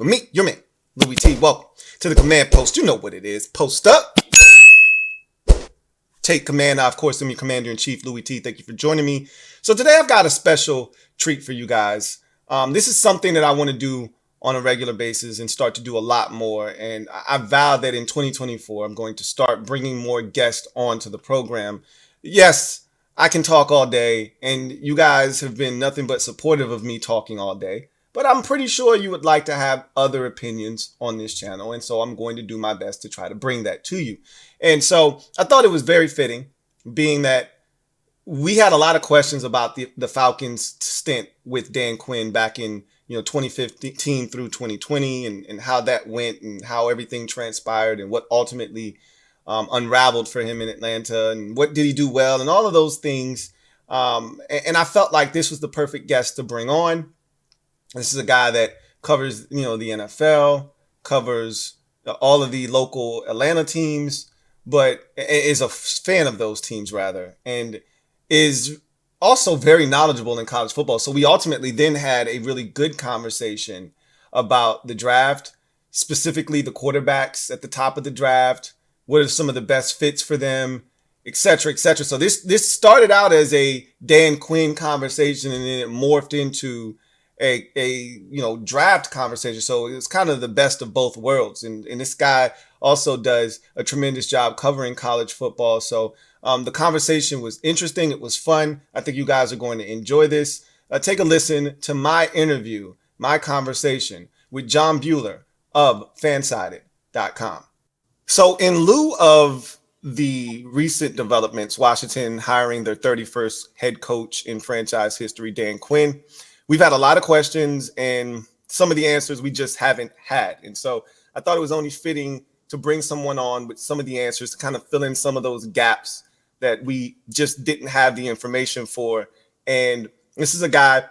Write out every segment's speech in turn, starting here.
with me, your man, Louie T. Welcome to the command post. You know what it is. Post up. Take command. Of course, I'm your commander-in-chief, Louie T. Thank you for joining me. So today I've got a special treat for you guys. This is something that I want to do on a regular basis and start to do a lot more. And I vow that in 2024, I'm going to start bringing more guests onto the program. Yes, I can talk all day, and you guys have been nothing but supportive of me talking all day. But I'm pretty sure you would like to have other opinions on this channel. And so I'm going to do my best to try to bring that to you. And so I thought it was very fitting, being that we had a lot of questions about the Falcons stint with Dan Quinn back in 2015 through 2020 and how that went and how everything transpired and what ultimately unraveled for him in Atlanta and what did he do well and all of those things. And I felt like this was the perfect guest to bring on. This is a guy that covers, the NFL, covers all of the local Atlanta teams, but is a fan of those teams rather, and is also very knowledgeable in college football. So we ultimately then had a really good conversation about the draft, specifically the quarterbacks at the top of the draft. What are some of the best fits for them, et cetera, et cetera. So this started out as a Dan Quinn conversation, and then it morphed into a draft conversation. So it's kind of the best of both worlds. And this guy also does a tremendous job covering college football. So the conversation was interesting. It was fun. I think you guys are going to enjoy this. Take a listen to my interview, my conversation with John Buhler of Fansided.com. So in lieu of the recent developments, Washington hiring their 31st head coach in franchise history, Dan Quinn, we've had a lot of questions, and some of the answers we just haven't had. And so I thought it was only fitting to bring someone on with some of the answers to kind of fill in some of those gaps that we just didn't have the information for. And this is a guy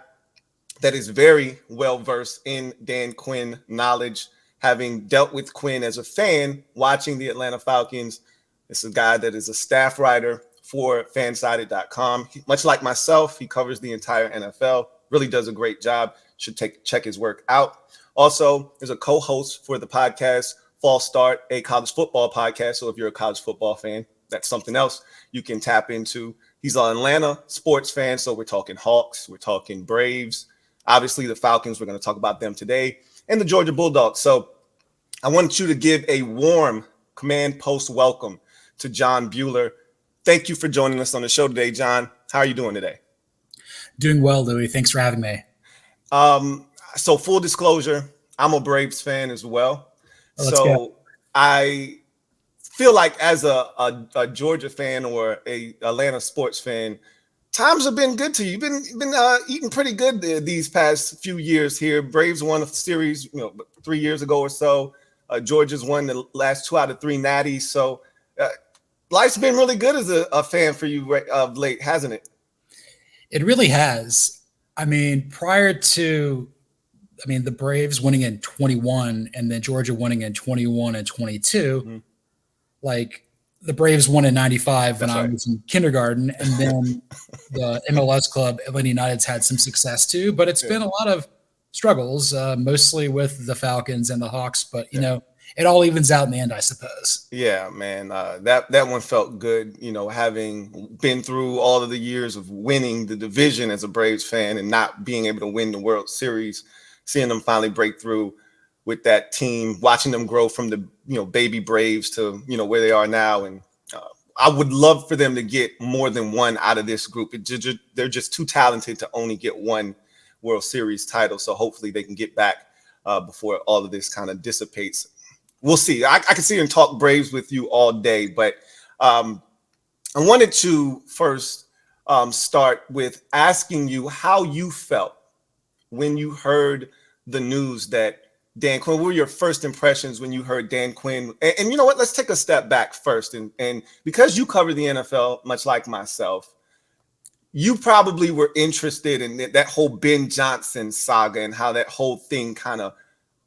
that is very well versed in Dan Quinn knowledge, having dealt with Quinn as a fan, watching the Atlanta Falcons. This is a guy that is a staff writer for Fansided.com. Much like myself, he covers the entire NFL. Really does a great job. Should check his work out. Also, there's a co-host for the podcast, False Start, a college football podcast. So if you're a college football fan, that's something else you can tap into. He's an Atlanta sports fan. So we're talking Hawks, we're talking Braves, obviously the Falcons. We're going to talk about them today, and the Georgia Bulldogs. So I want you to give a warm command post welcome to John Buhler. Thank you for joining us on the show today, John. How are you doing today? Doing well, Louie. Thanks for having me. So full disclosure, I'm a Braves fan as well. So I feel like as a Georgia fan or a Atlanta sports fan, times have been good to you. You've been eating pretty good these past few years here. Braves won a series, 3 years ago or so. Georgia's won the last 2 out of 3 natties. So life's been really good as a fan for you of late, hasn't it? It really has. I mean, prior to, the Braves winning in 21 and then Georgia winning in 21 and 22, like the Braves won in 95 when I was in kindergarten, and then the MLS club Atlanta United's had some success too, but it's been a lot of struggles, mostly with the Falcons and the Hawks, but it all evens out in the end, I suppose. Yeah, man. That one felt good, having been through all of the years of winning the division as a Braves fan and not being able to win the World Series, seeing them finally break through with that team, watching them grow from the, baby Braves to, where they are now. And I would love for them to get more than one out of this group. They're just too talented to only get one World Series title. So hopefully they can get back before all of this kind of dissipates. We'll see. I can sit here and talk Braves with you all day, but I wanted to first start with asking you how you felt when you heard the news that Dan Quinn, what were your first impressions when you heard Dan Quinn? And you know what? Let's take a step back first. And because you cover the NFL, much like myself, you probably were interested in that whole Ben Johnson saga and how that whole thing kind of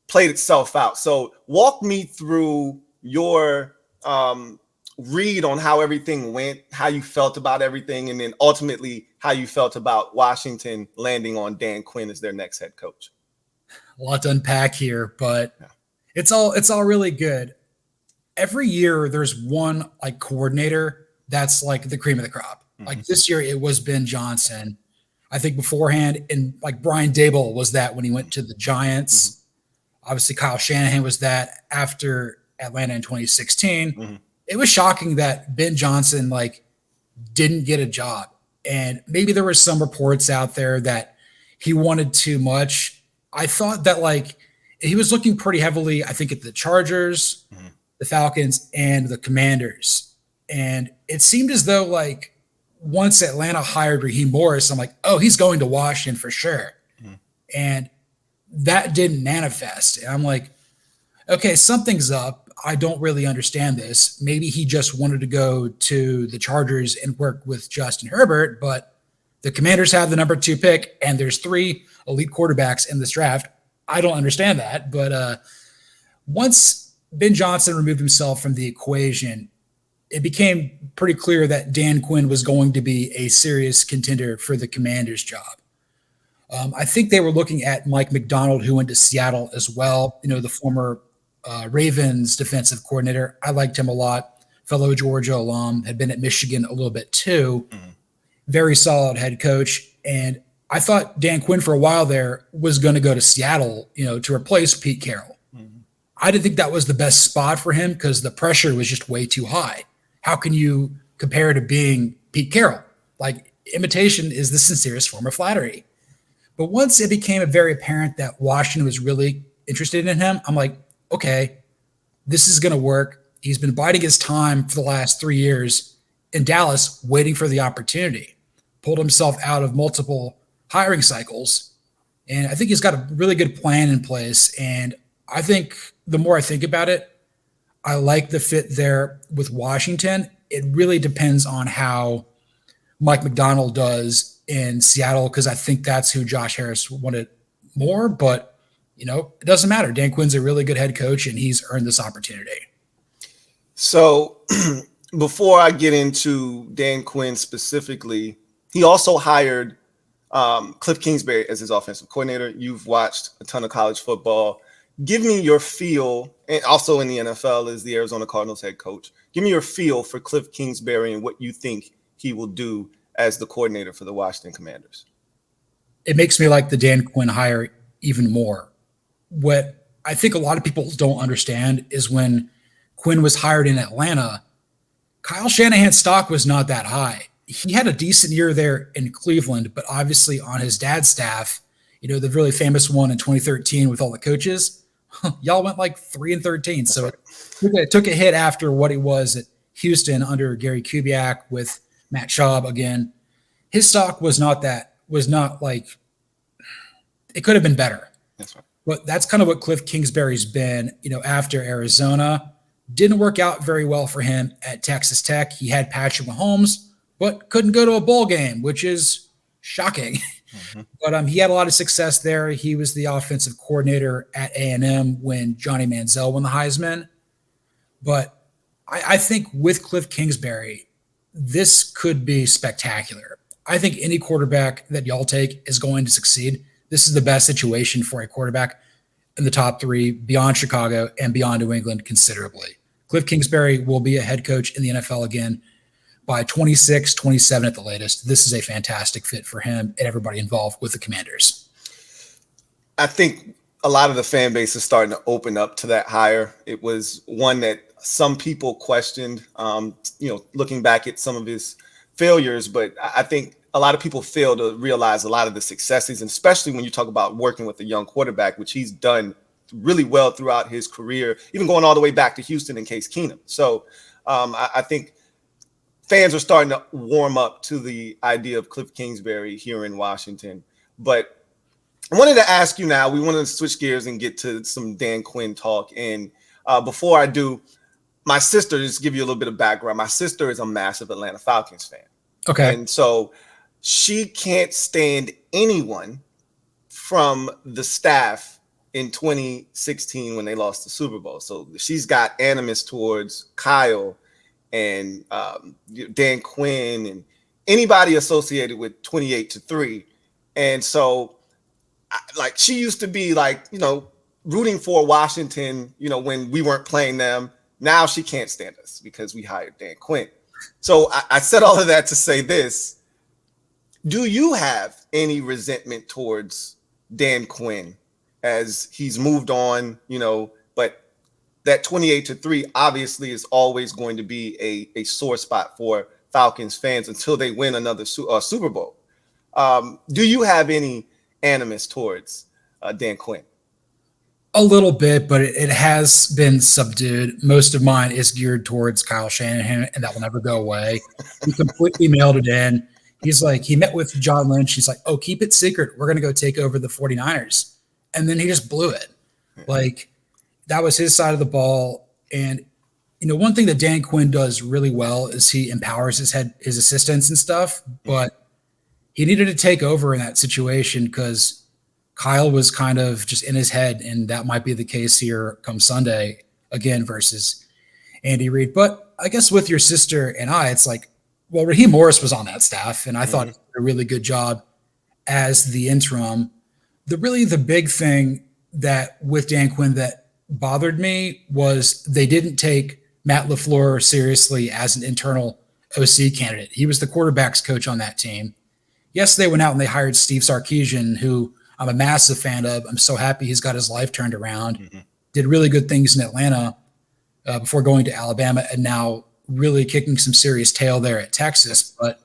played itself out. So walk me through your read on how everything went, how you felt about everything, and then ultimately how you felt about Washington landing on Dan Quinn as their next head coach. A lot to unpack here, but it's all really good. Every year there's one like coordinator that's like the cream of the crop. Like this year it was Ben Johnson. I think beforehand, and like Brian Dable was that when he went to the Giants. Obviously, Kyle Shanahan was that after Atlanta in 2016. It was shocking that Ben Johnson like didn't get a job. And maybe there were some reports out there that he wanted too much. I thought that like he was looking pretty heavily, I think, at the Chargers, the Falcons, and the Commanders. And it seemed as though like once Atlanta hired Raheem Morris, I'm like, oh, he's going to Washington for sure. And that didn't manifest. And I'm like, okay, something's up. I don't really understand this. Maybe he just wanted to go to the Chargers and work with Justin Herbert, but the Commanders have the number 2 pick, and there's 3 elite quarterbacks in this draft. I don't understand that. But once Ben Johnson removed himself from the equation, it became pretty clear that Dan Quinn was going to be a serious contender for the Commanders' job. I think they were looking at Mike McDonald, who went to Seattle as well. You know, the former Ravens defensive coordinator. I liked him a lot. Fellow Georgia alum, had been at Michigan a little bit too. Very solid head coach. And I thought Dan Quinn for a while there was going to go to Seattle, you know, to replace Pete Carroll. I didn't think that was the best spot for him because the pressure was just way too high. How can you compare to being Pete Carroll? Like, imitation is the sincerest form of flattery. But once it became very apparent that Washington was really interested in him, I'm like, okay, this is going to work. He's been biding his time for the last 3 years in Dallas, waiting for the opportunity. Pulled himself out of multiple hiring cycles. And I think he's got a really good plan in place. And I think the more I think about it, I like the fit there with Washington. It really depends on how Mike McDonald does in Seattle, because I think that's who Josh Harris wanted more. But, you know, it doesn't matter. Dan Quinn's a really good head coach, and he's earned this opportunity. So before I get into Dan Quinn specifically, he also hired Cliff Kingsbury as his offensive coordinator. You've watched a ton of college football. Give me your feel, and also in the NFL as the Arizona Cardinals head coach. Give me your feel for Cliff Kingsbury and what you think he will do as the coordinator for the Washington Commanders. It makes me like the Dan Quinn hire even more. What I think a lot of people don't understand is when Quinn was hired in Atlanta, Kyle Shanahan's stock was not that high. He had a decent year there in Cleveland, but obviously on his dad's staff, you know, the really famous one in 2013 with all the coaches, y'all went like 3-13. So it took a hit after what he was at Houston under Gary Kubiak with Matt Schaub again. His stock was not like, it could have been better. That's right. But that's kind of what Cliff Kingsbury's been, you know, after Arizona. Didn't work out very well for him at Texas Tech. He had Patrick Mahomes, but couldn't go to a bowl game, which is shocking. But he had a lot of success there. He was the offensive coordinator at A&M when Johnny Manziel won the Heisman. But I think with Cliff Kingsbury, this could be spectacular. I think any quarterback that y'all take is going to succeed. This is the best situation for a quarterback in the top 3 beyond Chicago and beyond New England considerably. Cliff Kingsbury will be a head coach in the NFL again by 26, 27 at the latest. This is a fantastic fit for him and everybody involved with the Commanders. I think a lot of the fan base is starting to open up to that hire. It was one that some people questioned, looking back at some of his failures, but I think a lot of people fail to realize a lot of the successes, and especially when you talk about working with a young quarterback, which he's done really well throughout his career, even going all the way back to Houston and Case Keenum. So I think fans are starting to warm up to the idea of Cliff Kingsbury here in Washington. But I wanted to ask you now, we want to switch gears and get to some Dan Quinn talk. And before I do, my sister, just to give you a little bit of background, my sister is a massive Atlanta Falcons fan. Okay. And so she can't stand anyone from the staff in 2016 when they lost the Super Bowl. So she's got animus towards Kyle and Dan Quinn and anybody associated with 28-3. And so like she used to be like, rooting for Washington, when we weren't playing them. Now she can't stand us because we hired Dan Quinn. So I said all of that to say this. Do you have any resentment towards Dan Quinn as he's moved on, but that 28-3 obviously is always going to be a sore spot for Falcons fans until they win another Super Bowl. Do you have any animus towards Dan Quinn? A little bit, but it has been subdued. Most of mine is geared towards Kyle Shanahan, and that will never go away. He completely mailed it in. He's like, he met with John Lynch. He's like, oh, keep it secret. We're going to go take over the 49ers. And then he just blew it. Like, that was his side of the ball. And, one thing that Dan Quinn does really well is he empowers his assistants and stuff, but he needed to take over in that situation because Kyle was kind of just in his head, and that might be the case here come Sunday again versus Andy Reid. But I guess with your sister and I, it's like, well, Raheem Morris was on that staff, and I thought he did a really good job as the interim. The big thing that with Dan Quinn that bothered me was they didn't take Matt LaFleur seriously as an internal OC candidate. He was the quarterback's coach on that team. Yes, they went out and they hired Steve Sarkisian, who I'm a massive fan of. I'm so happy he's got his life turned around. Did really good things in Atlanta before going to Alabama, and now really kicking some serious tail there at Texas. But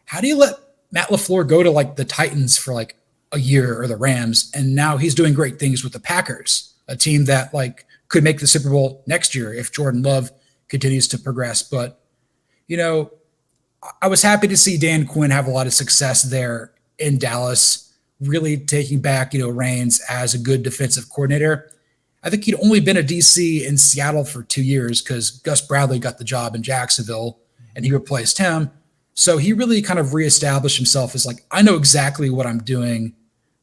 how do you let Matt LaFleur go to like the Titans for like a year or the Rams, and now he's doing great things with the Packers, a team that like could make the Super Bowl next year if Jordan Love continues to progress. But, I was happy to see Dan Quinn have a lot of success there in Dallas, really taking back, reins as a good defensive coordinator. I think he'd only been a DC in Seattle for 2 years because Gus Bradley got the job in Jacksonville and he replaced him. So he really kind of reestablished himself as like, I know exactly what I'm doing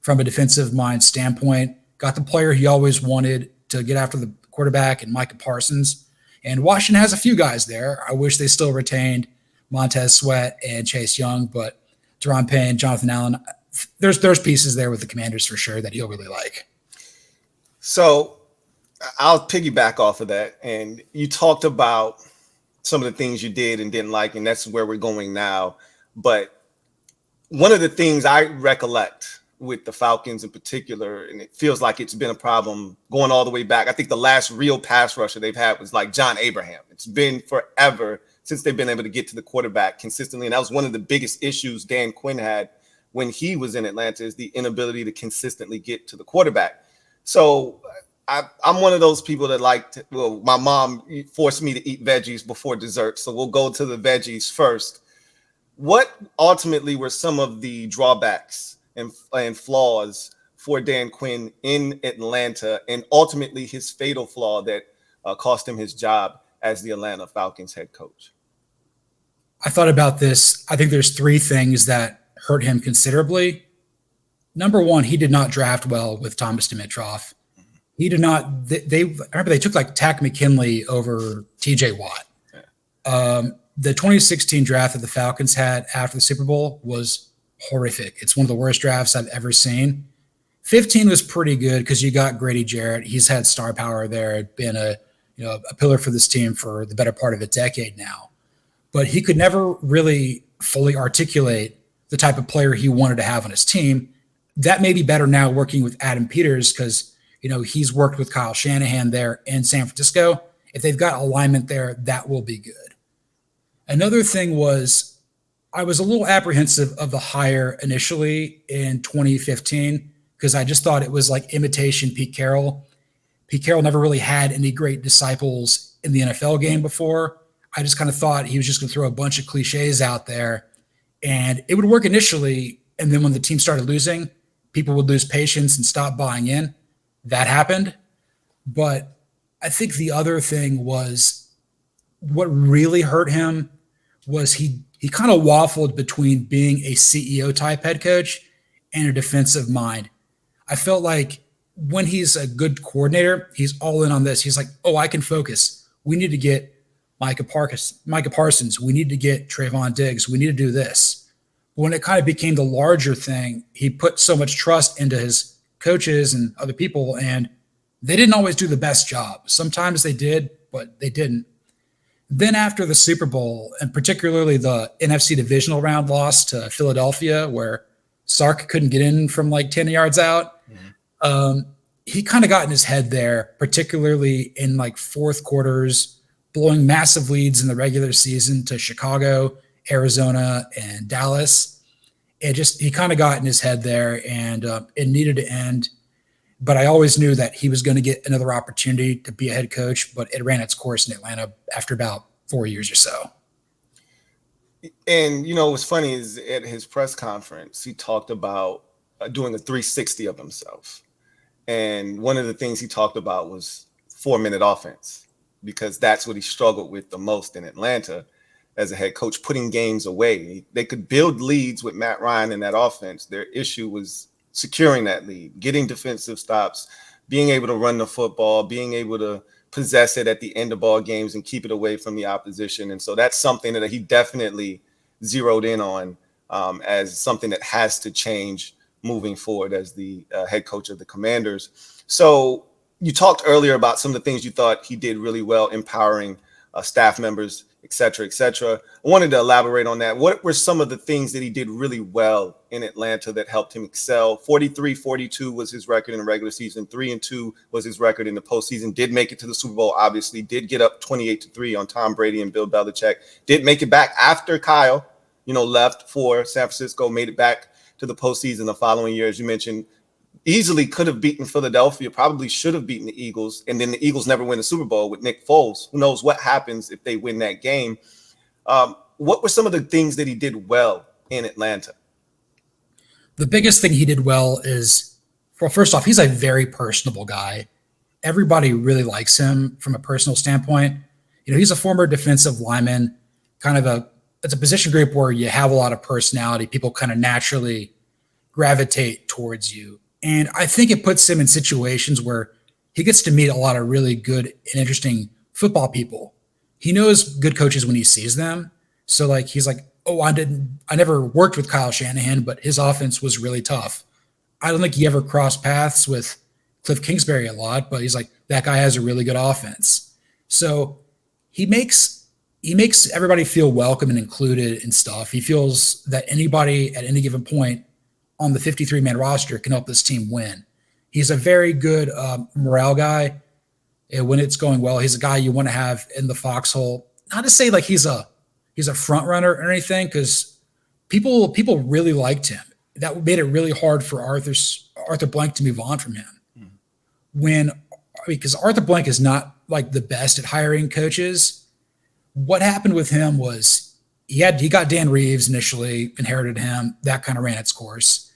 from a defensive mind standpoint. Got the player he always wanted to get after the quarterback and Micah Parsons. And Washington has a few guys there. I wish they still retained Montez Sweat and Chase Young, but Deron Payne, Jonathan Allen, there's pieces there with the Commanders for sure that he'll really like. So I'll piggyback off of that. And you talked about some of the things you did and didn't like, and that's where we're going now. But one of the things I recollect with the Falcons in particular, and it feels like it's been a problem going all the way back. I think the last real pass rusher they've had was like John Abraham. It's been forever since they've been able to get to the quarterback consistently. And that was one of the biggest issues Dan Quinn had when he was in Atlanta, is the inability to consistently get to the quarterback. So I'm one of those people that my mom forced me to eat veggies before dessert. So we'll go to the veggies first. What ultimately were some of the drawbacks and flaws for Dan Quinn in Atlanta, and ultimately his fatal flaw that cost him his job as the Atlanta Falcons head coach? I thought about this. I think there's 3 things that hurt him considerably. Number one, he did not draft well with Thomas Dimitroff. He did not. I remember they took like Tack McKinley over TJ Watt. The 2016 draft that the Falcons had after the Super Bowl was horrific. It's one of the worst drafts I've ever seen. 15 was pretty good because you got Grady Jarrett. He's had star power there, been a pillar for this team for the better part of a decade now. But he could never really fully articulate the type of player he wanted to have on his team. That may be better now working with Adam Peters because, he's worked with Kyle Shanahan there in San Francisco. If they've got alignment there, that will be good. Another thing was I was a little apprehensive of the hire initially in 2015 because I just thought it was like imitation Pete Carroll. Pete Carroll never really had any great disciples in the NFL game before. I just kind of thought he was just going to throw a bunch of cliches out there and it would work initially. And then when the team started losing, people would lose patience and stop buying in. That happened. But I think the other thing was what really hurt him was he kind of waffled between being a CEO type head coach and a defensive mind. I felt like when he's a good coordinator, he's all in on this. He's like, oh, I can focus. We need to get Micah Parsons. We need to get Trayvon Diggs. We need to do this. when it kind of became the larger thing, he put so much trust into his coaches and other people, and they didn't always do the best job. Sometimes they did, but they didn't. Then after the Super Bowl, and particularly the NFC divisional round loss to Philadelphia, where Sark couldn't get in from like 10 yards out, he kind of got in his head there, particularly in like fourth quarters, blowing massive leads in the regular season to Chicago, Arizona, and Dallas. He kind of got in his head there, and it needed to end. But I always knew that he was going to get another opportunity to be a head coach, but it ran its course in Atlanta after about 4 years or so. And what's funny is at his press conference, he talked about doing a 360 of himself. And one of the things he talked about was 4-minute offense, because that's what he struggled with the most in Atlanta as a head coach, putting games away. They could build leads with Matt Ryan in that offense. Their issue was securing that lead, getting defensive stops, being able to run the football, being able to possess it at the end of ball games and keep it away from the opposition. And so that's something that he definitely zeroed in on as something that has to change moving forward as the head coach of the Commanders. So you talked earlier about some of the things you thought he did really well, empowering staff members, et cetera, et cetera. I wanted to elaborate on that. What were some of the things that he did really well in Atlanta that helped him excel? 43-42 was his record in the regular season. 3-2 was his record in the postseason. Did make it to the Super Bowl, obviously. Did get up 28-3 on Tom Brady and Bill Belichick. Did make it back after Kyle, left for San Francisco, made it back to the postseason the following year. As you mentioned, easily could have beaten Philadelphia, probably should have beaten the Eagles, and then the Eagles never win the Super Bowl with Nick Foles. Who knows what happens if they win that game? What were some of the things that he did well in Atlanta? The biggest thing he did well is, well, first off, he's a very personable guy. Everybody really likes him from a personal standpoint. He's a former defensive lineman, it's a position group where you have a lot of personality. People kind of naturally gravitate towards you. And I think it puts him in situations where he gets to meet a lot of really good and interesting football people. He knows good coaches when he sees them. So he's like, oh, I never worked with Kyle Shanahan, but his offense was really tough. I don't think he ever crossed paths with Cliff Kingsbury a lot, but he's like, that guy has a really good offense. So he makes everybody feel welcome and included and stuff. He feels that anybody at any given point on the 53-man roster can help this team win. He's a very good morale guy. And when it's going well, he's a guy you want to have in the foxhole. Not to say he's a front runner or anything, because people really liked him. That made it really hard for Arthur Blank to move on from him. Because Arthur Blank is not the best at hiring coaches. What happened with him was he got Dan Reeves initially, inherited him. That kind of ran its course.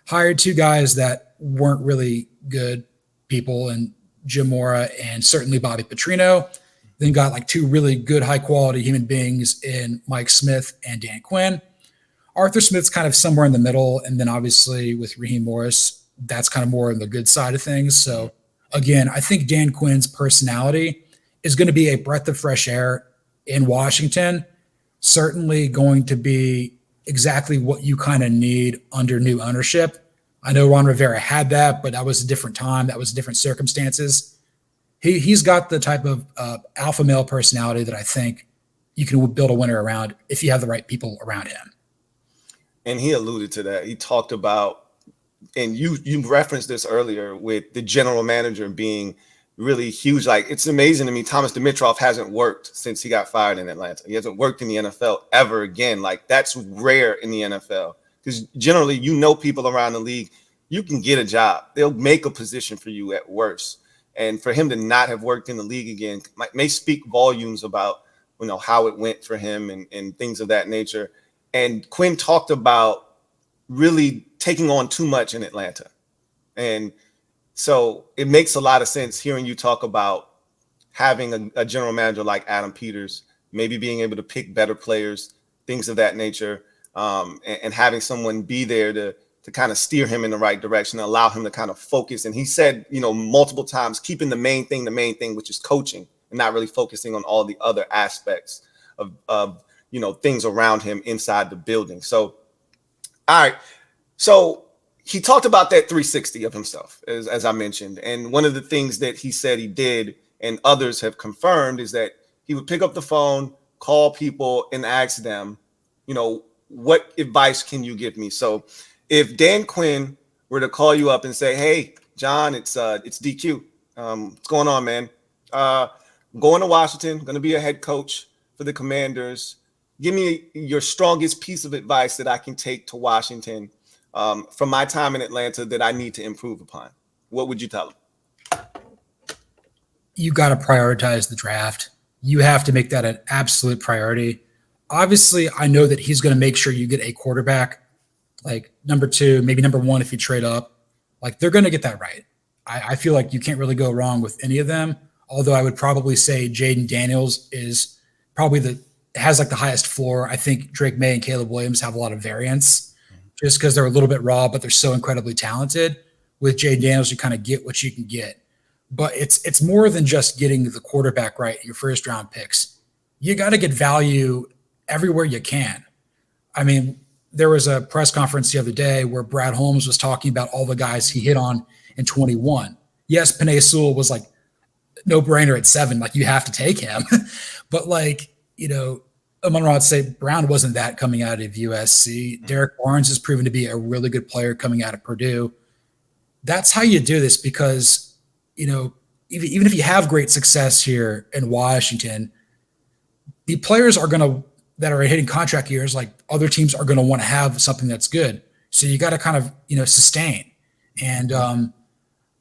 Hired two guys that weren't really good people, and Jim Mora and certainly Bobby Petrino. Then got two really good, high quality human beings in Mike Smith and Dan Quinn. Arthur Smith's kind of somewhere in the middle. And then obviously with Raheem Morris, that's kind of more on the good side of things. So again, I think Dan Quinn's personality is going to be a breath of fresh air in Washington. Certainly going to be exactly what you kind of need under new ownership. I know Ron Rivera had that, but that was a different time. That was different circumstances. He's got the type of alpha male personality that I think you can build a winner around if you have the right people around him. And he alluded to that. He talked about, and you referenced this earlier, with the general manager being really huge. It's amazing to me. Thomas Dimitroff hasn't worked since he got fired in Atlanta. He hasn't worked in the NFL ever again. That's rare in the NFL, because generally, people around the league, you can get a job. They'll make a position for you at worst. And for him to not have worked in the league again may speak volumes about, how it went for him and things of that nature. And Quinn talked about really taking on too much in Atlanta. And so it makes a lot of sense hearing you talk about having a general manager like Adam Peters, maybe being able to pick better players, things of that nature, and having someone be there to kind of steer him in the right direction, allow him to kind of focus. And he said, multiple times, keeping the main thing, which is coaching, and not really focusing on all the other aspects of things around him inside the building. So All right. So he talked about that 360 of himself, as I mentioned. And one of the things that he said he did, and others have confirmed, is that he would pick up the phone, call people, and ask them, what advice can you give me? So if Dan Quinn were to call you up and say, hey, John, it's DQ. What's going on, man? I'm going to Washington, going to be a head coach for the Commanders. Give me your strongest piece of advice that I can take to Washington from my time in Atlanta that I need to improve upon. What would you tell him? You got to prioritize the draft. You have to make that an absolute priority. Obviously, I know that he's going to make sure you get a quarterback, like number 2, maybe number 1 if you trade up. Like, they're going to get that right. I feel like you can't really go wrong with any of them. Although I would probably say Jaden Daniels is probably has like the highest floor. I think Drake May and Caleb Williams have a lot of variance just because they're a little bit raw, but they're so incredibly talented. With Jaden Daniels, you kind of get what you can get. But it's more than just getting the quarterback right, your first round picks. You got to get value everywhere you can. I mean, there was a press conference the other day where Brad Holmes was talking about all the guys he hit on in 21. Yes, Penei Sewell was like no brainer at 7. Like, you have to take him. But like, Amon-Ra St. Brown wasn't that coming out of USC. Derek Barnes has proven to be a really good player coming out of Purdue. That's how you do this because, even if you have great success here in Washington, the players that are hitting contract years, like other teams are going to want to have something that's good. So you got to kind of, sustain. And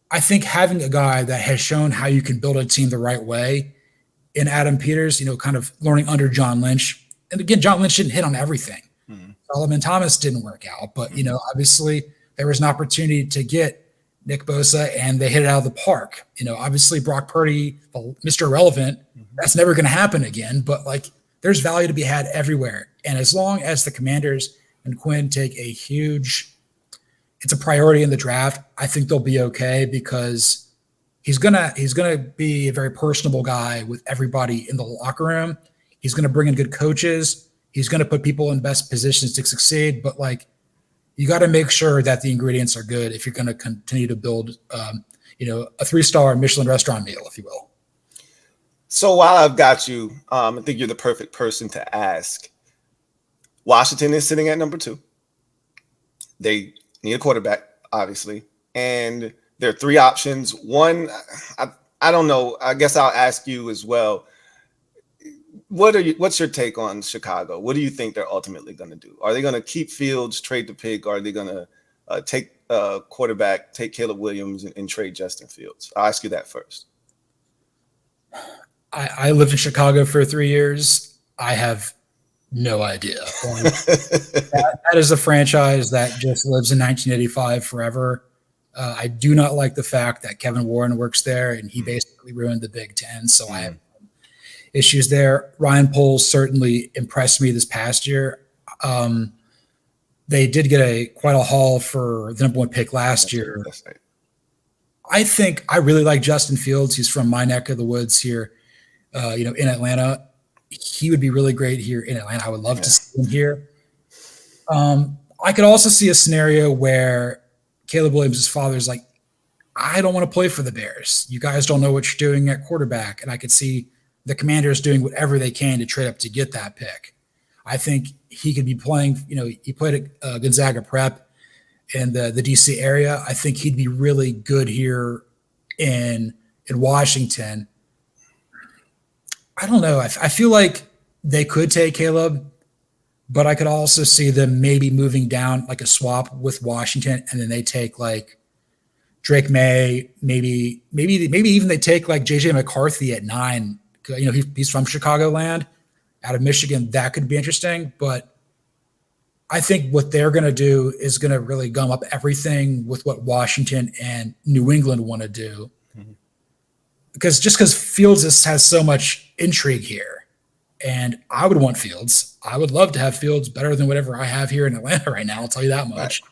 I think having a guy that has shown how you can build a team the right way in Adam Peters, kind of learning under John Lynch. And again, John Lynch didn't hit on everything. Solomon Thomas didn't work out, but, obviously there was an opportunity to get Nick Bosa and they hit it out of the park. Obviously Brock Purdy, Mr. Irrelevant, that's never going to happen again, but like there's value to be had everywhere. And as long as the Commanders and Quinn take it's a priority in the draft, I think they'll be okay because he's gonna be a very personable guy with everybody in the locker room. He's gonna bring in good coaches. He's gonna put people in best positions to succeed. But like, you got to make sure that the ingredients are good if you're gonna continue to build, a 3-star Michelin restaurant meal, if you will. So while I've got you, I think you're the perfect person to ask. Washington is sitting at number 2. They need a quarterback, obviously. And there are 3 options. One, I don't know. I guess I'll ask you as well. What's your take on Chicago? What do you think they're ultimately going to do? Are they going to keep Fields, trade the pick, or are they going to take quarterback, take Caleb Williams, and trade Justin Fields? I'll ask you that first. I lived in Chicago for 3 years. I have no idea. That is a franchise that just lives in 1985 forever. I do not like the fact that Kevin Warren works there and he basically ruined the Big Ten. So I have issues there. Ryan Poles certainly impressed me this past year. They did get quite a haul for the number 1 pick last year. That's right. I think I really like Justin Fields. He's from my neck of the woods here, in Atlanta. He would be really great here in Atlanta. I would love to see him here. I could also see a scenario where Caleb Williams' father is like, I don't want to play for the Bears. You guys don't know what you're doing at quarterback. And I could see the Commanders doing whatever they can to trade up to get that pick. I think he could be playing, he played at Gonzaga Prep in the DC area. I think he'd be really good here in Washington. I don't know. I feel like they could take Caleb, but I could also see them maybe moving down like a swap with Washington, and then they take like Drake May, maybe even they take like JJ McCarthy at 9. He's from Chicagoland, out of Michigan. That could be interesting, but I think what they're going to do is going to really gum up everything with what Washington and New England want to do. Because Fields has so much intrigue here, and I would want Fields. I would love to have Fields better than whatever I have here in Atlanta right now. I'll tell you that much. Right.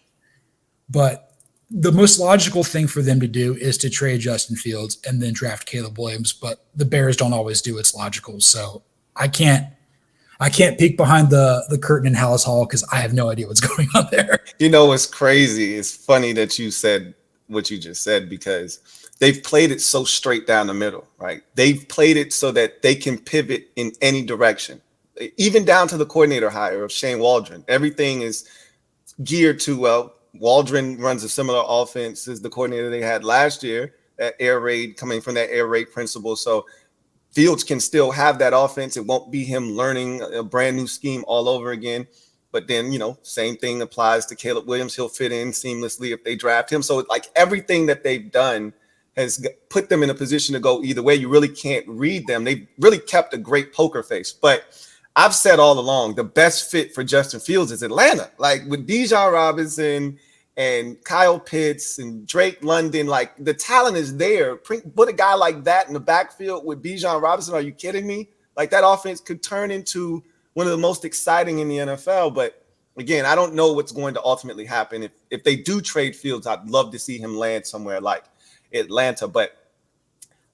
But the most logical thing for them to do is to trade Justin Fields and then draft Caleb Williams. But the Bears don't always do what's logical, so I can't I can't peek behind the curtain in Hallis Hall because I have no idea what's going on there. You know what's crazy? It's funny that you said what you just said because they've played it so straight down the middle, right? They've played it so that they can pivot in any direction, even down to the coordinator hire of Shane Waldron. Everything is geared to, well, Waldron runs a similar offense as the coordinator they had last year, that air raid, coming from that air raid principle. So Fields can still have that offense. It won't be him learning a brand new scheme all over again. But then, same thing applies to Caleb Williams. He'll fit in seamlessly if they draft him. So like everything that they've done has put them in a position to go either way. You really can't read them. They've really kept a great poker face. But I've said all along, the best fit for Justin Fields is Atlanta. Like with Bijan Robinson and Kyle Pitts and Drake London, like the talent is there. Put a guy like that in the backfield with Bijan Robinson. Are you kidding me? Like that offense could turn into one of the most exciting in the NFL. But again, I don't know what's going to ultimately happen. If they do trade Fields, I'd love to see him land somewhere like Atlanta. But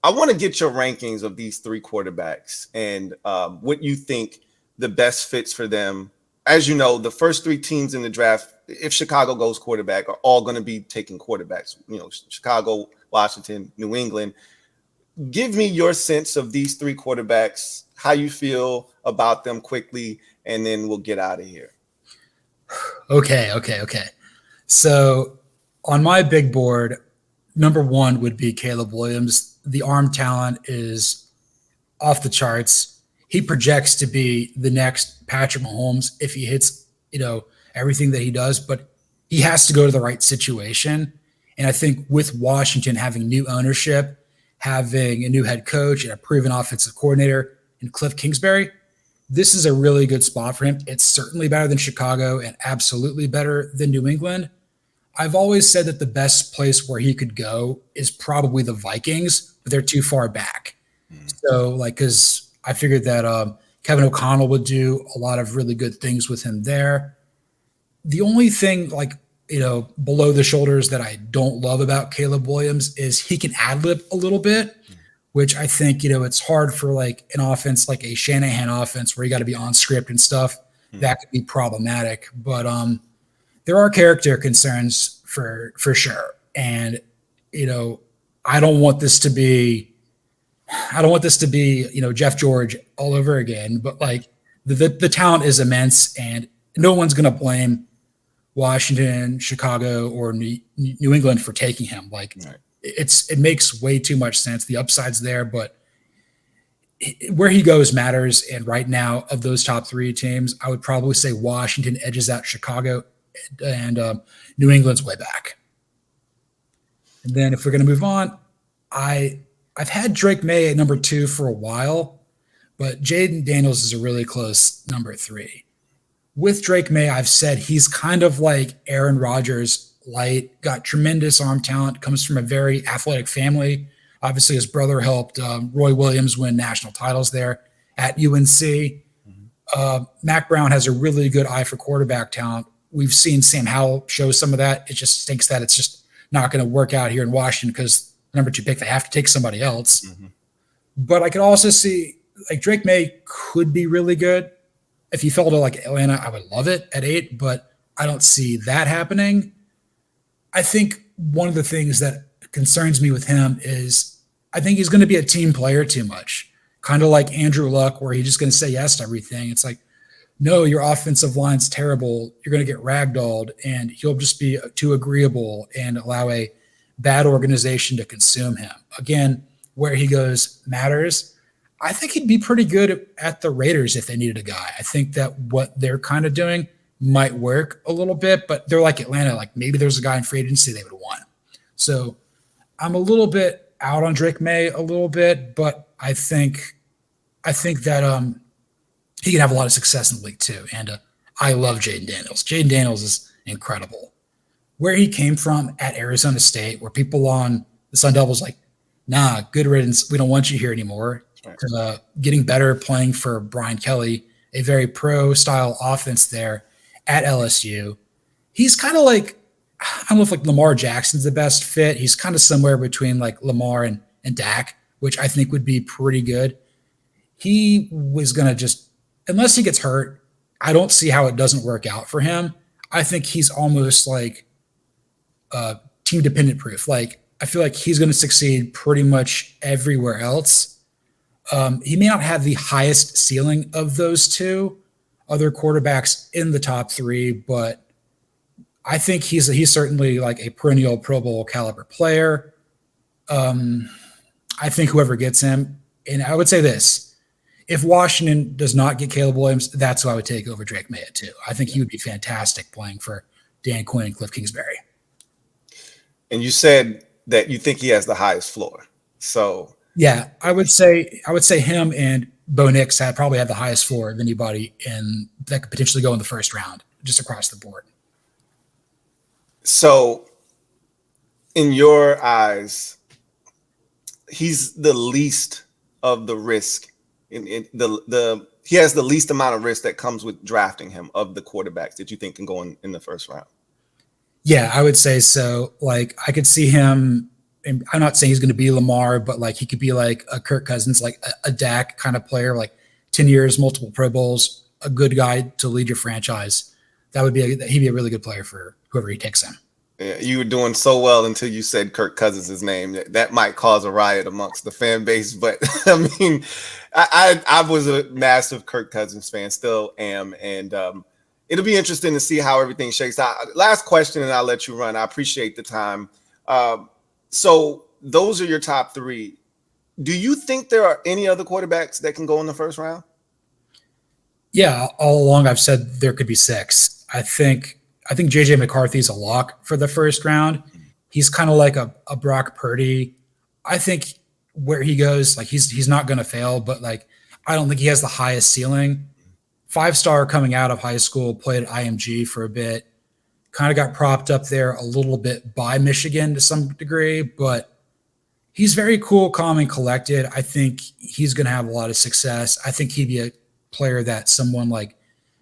I want to get your rankings of these three quarterbacks and what you think the best fits for them. As you know, the first three teams in the draft, if Chicago goes quarterback, are all going to be taking quarterbacks. Chicago, Washington, New England. Give me your sense of these three quarterbacks, how you feel about them quickly, and then we'll get out of here. Okay. So on my big board, number one would be Caleb Williams. The arm talent is off the charts. He projects to be the next Patrick Mahomes if he hits, everything that he does, but he has to go to the right situation. And I think with Washington having new ownership, having a new head coach and a proven offensive coordinator in Cliff Kingsbury, this is a really good spot for him. It's certainly better than Chicago and absolutely better than New England. I've always said that the best place where he could go is probably the Vikings, but they're too far back. So, because I figured that Kevin O'Connell would do a lot of really good things with him there. The only thing, below the shoulders that I don't love about Caleb Williams is he can ad-lib a little bit, which I think, it's hard for like an offense like a Shanahan offense where you got to be on script and stuff. That could be problematic. But there are character concerns for sure. And, I don't want this to be, Jeff George all over again, but like the talent is immense and no one's going to blame Washington, Chicago, or New England for taking him. Like right. It makes way too much sense. The upside's there, but where he goes matters. And right now, of those top three teams, I would probably say Washington edges out Chicago, and New England's way back. And then if we're going to move on, I've had Drake May at number 2 for a while, but Jaden Daniels is a really close number 3. With Drake May, I've said he's kind of like Aaron Rodgers light, got tremendous arm talent, comes from a very athletic family. Obviously, his brother helped Roy Williams win national titles there at UNC. Mm-hmm. Mac Brown has a really good eye for quarterback talent. We've seen Sam Howell show some of that. It just stinks that it's just not going to work out here in Washington because number 2 pick, they have to take somebody else. Mm-hmm. But I could also see like Drake May could be really good. If he fell to like Atlanta, I would love it at 8, but I don't see that happening. I think one of the things that concerns me with him is I think he's going to be a team player too much, kind of like Andrew Luck, where he's just going to say yes to everything. It's like, no, your offensive line's terrible. You're going to get ragdolled, and he'll just be too agreeable and allow a bad organization to consume him. Again, where he goes matters. I think he'd be pretty good at the Raiders if they needed a guy. I think that what they're kind of doing might work a little bit, but they're like Atlanta. Like maybe there's a guy in free agency they would want. So I'm a little bit out on Drake May a little bit, but I think that he can have a lot of success in the league too. And I love Jaden Daniels. Jaden Daniels is incredible. Where he came from at Arizona State, where people on the Sun Devils like, nah, good riddance. We don't want you here anymore. Right. Getting better, playing for Brian Kelly, a very pro-style offense there at LSU. He's kind of like, I don't know if like Lamar Jackson's the best fit. He's kind of somewhere between like Lamar and Dak, which I think would be pretty good. He was going to just unless he gets hurt, I don't see how it doesn't work out for him. I think he's almost like team dependent proof. Like I feel like he's going to succeed pretty much everywhere else. He may not have the highest ceiling of those two other quarterbacks in the top three, but I think he's certainly like a perennial Pro Bowl caliber player. I think whoever gets him, and I would say this: if Washington does not get Caleb Williams, that's who I would take over Drake May too. I think he would be fantastic playing for Dan Quinn and Cliff Kingsbury. And you said that you think he has the highest floor. So yeah, I would say him and Bo Nix probably have the highest floor of anybody in that could potentially go in the first round, just across the board. So, in your eyes, he's the least of the risk. He has the least amount of risk that comes with drafting him of the quarterbacks that you think can go in the first round. Yeah, I would say so. Like I could see him. And I'm not saying he's going to be Lamar, but like he could be like a Kirk Cousins, like a Dak kind of player, like 10 years, multiple Pro Bowls, a good guy to lead your franchise. He'd be a really good player for whoever he takes him. Yeah, you were doing so well until you said Kirk Cousins' name. That might cause a riot amongst the fan base, but I mean, I was a massive Kirk Cousins fan, still am, and it'll be interesting to see how everything shakes out. Last question, and I'll let you run. I appreciate the time. So those are your top three. Do you think there are any other quarterbacks that can go in the first round? Yeah, all along I've said there could be 6. I think JJ McCarthy's a lock for the first round. He's kind of like a Brock Purdy. I think where he goes, like he's not going to fail, but like I don't think he has the highest ceiling. 5-star coming out of high school, played at IMG for a bit. Kind of got propped up there a little bit by Michigan to some degree, but he's very cool, calm, and collected. I think he's going to have a lot of success. I think he'd be a player that someone like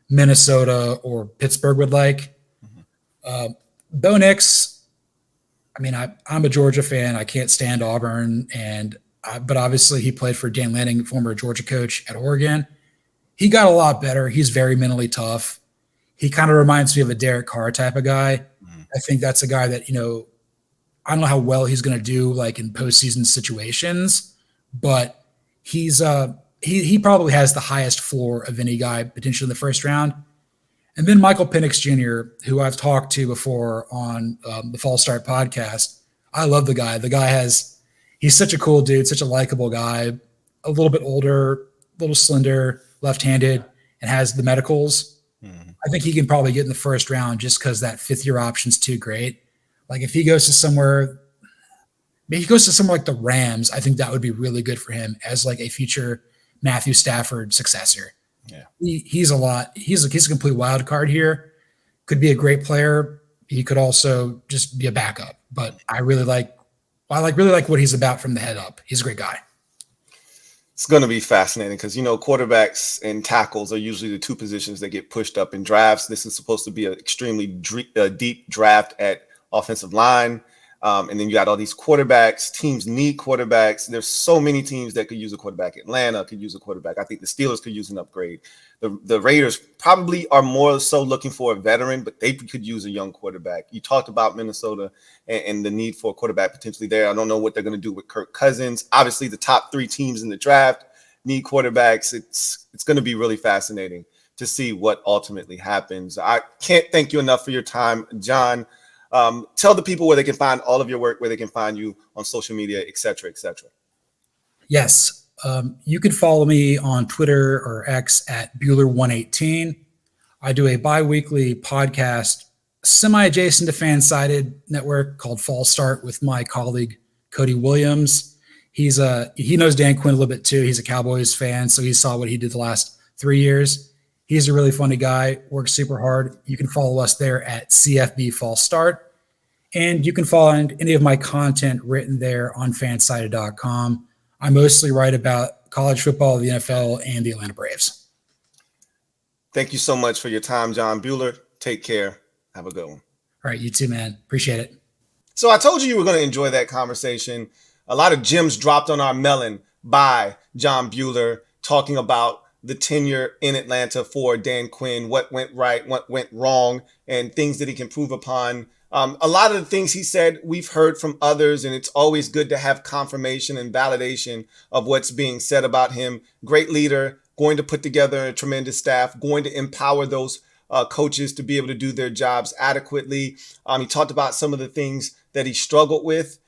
Minnesota or Pittsburgh would like. Bo Nix, I mean, I'm a Georgia fan. I can't stand Auburn, but obviously he played for Dan Lanning, former Georgia coach at Oregon. He got a lot better. He's very mentally tough. He kind of reminds me of a Derek Carr type of guy. I think that's a guy that, I don't know how well he's going to do like in postseason situations, but he probably has the highest floor of any guy potentially in the first round. And then Michael Penix Jr., who I've talked to before on the False Start podcast. I love the guy. He's such a cool dude, such a likable guy, a little bit older, a little slender, left-handed, and has the medicals. I think he can probably get in the first round just because that 5th-year option's too great. Like if he goes to somewhere, maybe he goes to somewhere like the Rams, I think that would be really good for him as like a future Matthew Stafford successor. Yeah, he's a complete wild card here. Could be a great player. He could also just be a backup. But I really like what he's about from the head up. He's a great guy. It's going to be fascinating because, quarterbacks and tackles are usually the two positions that get pushed up in drafts. This is supposed to be an extremely deep draft at offensive line. And then you got all these quarterbacks. Teams need quarterbacks. There's so many teams that could use a quarterback. Atlanta could use a quarterback. I think the Steelers could use an upgrade. The Raiders probably are more so looking for a veteran, but they could use a young quarterback. You talked about Minnesota and the need for a quarterback potentially there. I don't know what they're going to do with Kirk Cousins. Obviously, the top 3 teams in the draft need quarterbacks. It's going to be really fascinating to see what ultimately happens. I can't thank you enough for your time, John. Tell the people where they can find all of your work, where they can find you on social media, et cetera, et cetera. Yes. You can follow me on Twitter or X at Buhler118. I do a bi-weekly podcast, semi-adjacent to Fansided Network, called False Start with my colleague, Cody Williams. He knows Dan Quinn a little bit too. He's a Cowboys fan, so he saw what he did the last 3 years. He's a really funny guy, works super hard. You can follow us there at CFB False Start. And you can find any of my content written there on fansided.com. I mostly write about college football, the NFL, and the Atlanta Braves. Thank you so much for your time, John Buhler. Take care. Have a good one. All right, you too, man. Appreciate it. So I told you were going to enjoy that conversation. A lot of gems dropped on our melon by John Buhler, talking about the tenure in Atlanta for Dan Quinn, what went right, what went wrong, and things that he can improve upon. A lot of the things he said, we've heard from others, and it's always good to have confirmation and validation of what's being said about him. Great leader, going to put together a tremendous staff, going to empower those coaches to be able to do their jobs adequately. He talked about some of the things that he struggled with,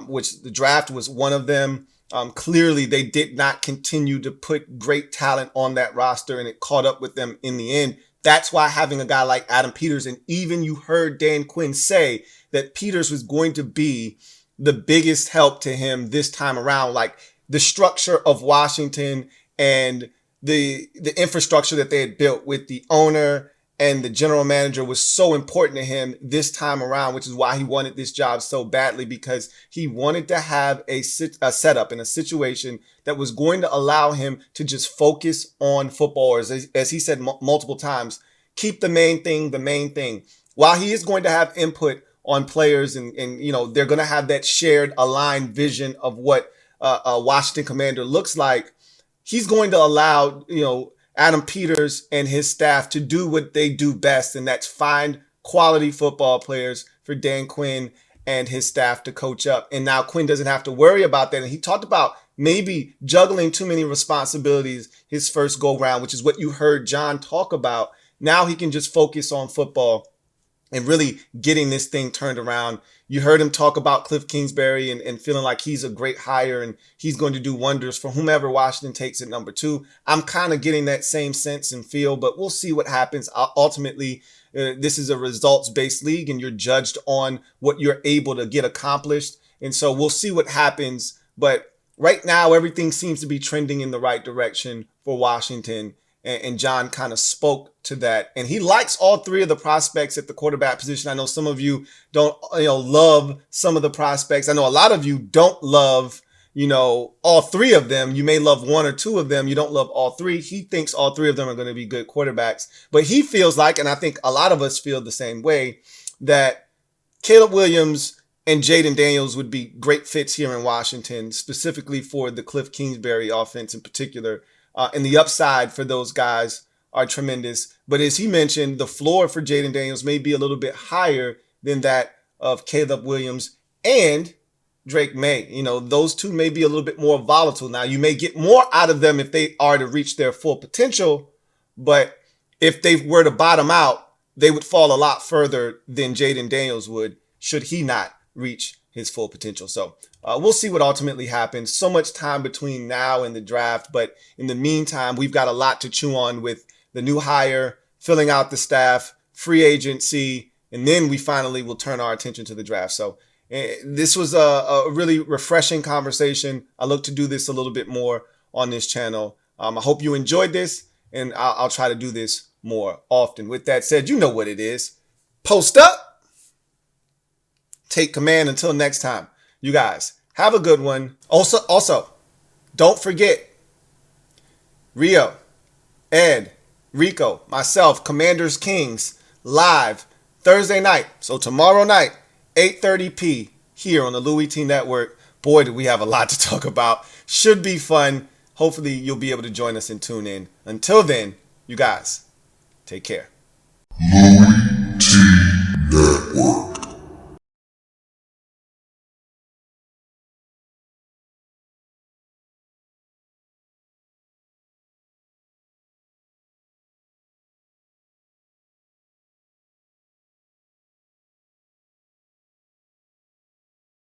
which the draft was one of them. Clearly, they did not continue to put great talent on that roster, and it caught up with them in the end. That's why having a guy like Adam Peters, and even you heard Dan Quinn say that Peters was going to be the biggest help to him this time around. Like the structure of Washington and the infrastructure that they had built with the owner and the general manager was so important to him this time around, which is why he wanted this job so badly, because he wanted to have a setup and a situation that was going to allow him to just focus on football, or as he said multiple times, keep the main thing the main thing. While he is going to have input on players and they're going to have that shared aligned vision of what a Washington Commander looks like, he's going to allow, Adam Peters and his staff to do what they do best, and that's find quality football players for Dan Quinn and his staff to coach up. And now Quinn doesn't have to worry about that. And he talked about maybe juggling too many responsibilities his first go round, which is what you heard John talk about. Now he can just focus on football and really getting this thing turned around. You heard him talk about Cliff Kingsbury and feeling like he's a great hire and he's going to do wonders for whomever Washington takes at number 2. I'm kind of getting that same sense and feel, but we'll see what happens. Ultimately, this is a results-based league, and you're judged on what you're able to get accomplished. And so we'll see what happens. But right now, everything seems to be trending in the right direction for Washington. And John kind of spoke to that. And he likes all 3 of the prospects at the quarterback position. I know some of you don't, love some of the prospects. I know a lot of you don't love, all 3 of them. You may love 1 or 2 of them. You don't love all 3. He thinks all 3 of them are going to be good quarterbacks. But he feels like, and I think a lot of us feel the same way, that Caleb Williams and Jaden Daniels would be great fits here in Washington, specifically for the Cliff Kingsbury offense in particular. And the upside for those guys are tremendous. But as he mentioned, the floor for Jaden Daniels may be a little bit higher than that of Caleb Williams and Drake May. Those 2 may be a little bit more volatile. Now, you may get more out of them if they are to reach their full potential. But if they were to bottom out, they would fall a lot further than Jaden Daniels would, should he not reach his full potential. So we'll see what ultimately happens. So much time between now and the draft. But in the meantime, we've got a lot to chew on with the new hire, filling out the staff, free agency, and then we finally will turn our attention to the draft. So this was a really refreshing conversation. I look to do this a little bit more on this channel. I hope you enjoyed this, and I'll try to do this more often. With that said, you know what it is. Post up. Take command. Until next time, you guys have a good one. Also, don't forget Rio, Ed, Rico, myself, Commanders Kings, live Thursday night. So tomorrow night, 8:30 p. here on the LouieTeeNetwork. Boy, do we have a lot to talk about. Should be fun. Hopefully, you'll be able to join us and tune in. Until then, you guys, take care. Louie T Network.